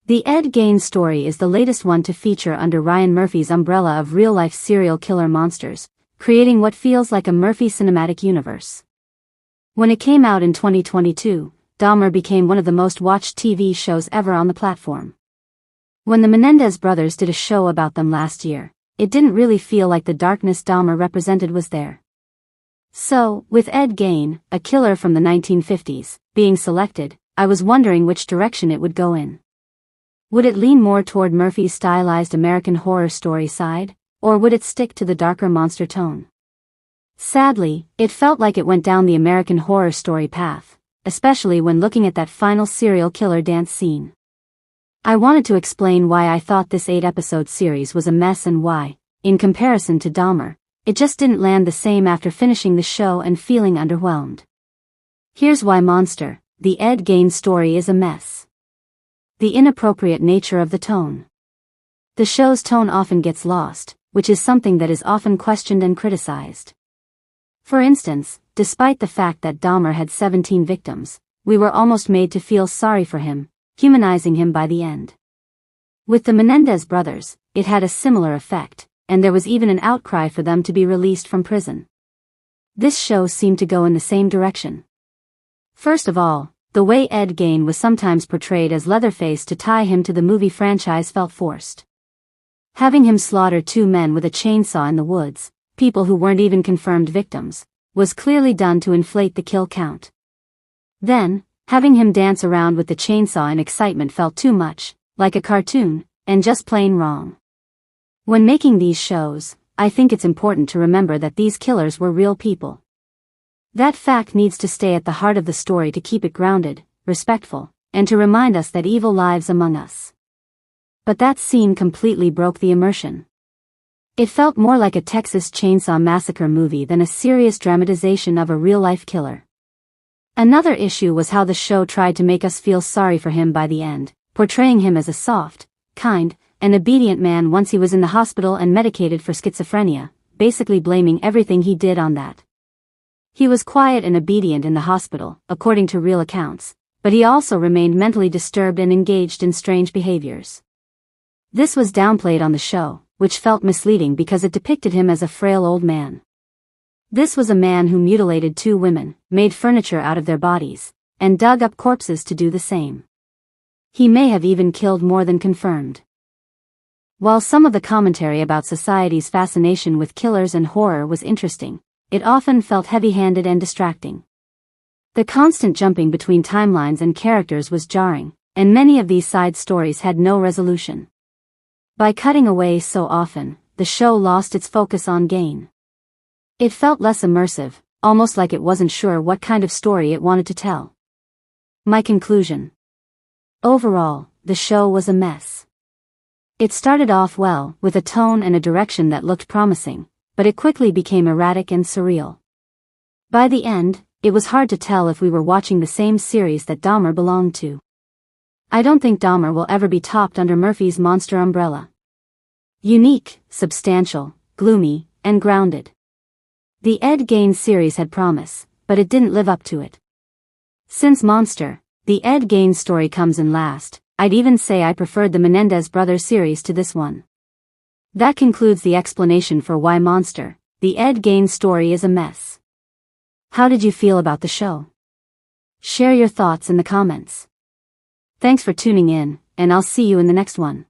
The Ed Gein Story is the latest one to feature under Ryan Murphy's umbrella of real-life serial killer monsters, creating what feels like a Murphy cinematic universe. When it came out in 2022, Dahmer became one of the most watched TV shows ever on the platform. When the Menendez brothers did a show about them last year, it didn't really feel like the darkness Dahmer represented was there. So, with Ed Gein, a killer from the 1950s, being selected, I was wondering which direction it would go in. Would it lean more toward Murphy's stylized American Horror Story side, or would it stick to the darker monster tone? Sadly, it felt like it went down the American Horror Story path, especially when looking at that final serial killer dance scene. I wanted to explain why I thought this 8-episode series was a mess and why, in comparison to Dahmer, it just didn't land the same after finishing the show and feeling underwhelmed. Here's why Monster, the Ed Gein Story is a mess. The inappropriate nature of the tone. The show's tone often gets lost, which is something that is often questioned and criticized. For instance, despite the fact that Dahmer had 17 victims, we were almost made to feel sorry for him, humanizing him by the end. With the Menendez brothers, it had a similar effect, and there was even an outcry for them to be released from prison. This show seemed to go in the same direction. First of all, the way Ed Gein was sometimes portrayed as Leatherface to tie him to the movie franchise felt forced. Having him slaughter 2 men with a chainsaw in the woods, people who weren't even confirmed victims, was clearly done to inflate the kill count. Then, having him dance around with the chainsaw in excitement felt too much, like a cartoon, and just plain wrong. When making these shows, I think it's important to remember that these killers were real people. That fact needs to stay at the heart of the story to keep it grounded, respectful, and to remind us that evil lives among us. But that scene completely broke the immersion. It felt more like a Texas Chainsaw Massacre movie than a serious dramatization of a real-life killer. Another issue was how the show tried to make us feel sorry for him by the end, portraying him as a soft, kind, and obedient man once he was in the hospital and medicated for schizophrenia, basically blaming everything he did on that. He was quiet and obedient in the hospital, according to real accounts, but he also remained mentally disturbed and engaged in strange behaviors. This was downplayed on the show, which felt misleading because it depicted him as a frail old man. This was a man who mutilated 2 women, made furniture out of their bodies, and dug up corpses to do the same. He may have even killed more than confirmed. While some of the commentary about society's fascination with killers and horror was interesting, it often felt heavy-handed and distracting. The constant jumping between timelines and characters was jarring, and many of these side stories had no resolution. By cutting away so often, the show lost its focus on Gein. It felt less immersive, almost like it wasn't sure what kind of story it wanted to tell. My conclusion. Overall, the show was a mess. It started off well, with a tone and a direction that looked promising, but it quickly became erratic and surreal. By the end, it was hard to tell if we were watching the same series that Dahmer belonged to. I don't think Dahmer will ever be topped under Murphy's monster umbrella. Unique, substantial, gloomy, and grounded. The Ed Gein series had promise, but it didn't live up to it. Since Monster, the Ed Gein Story comes in last, I'd even say I preferred the Menendez brothers series to this one. That concludes the explanation for why Monster, the Ed Gein Story is a mess. How did you feel about the show? Share your thoughts in the comments. Thanks for tuning in, and I'll see you in the next one.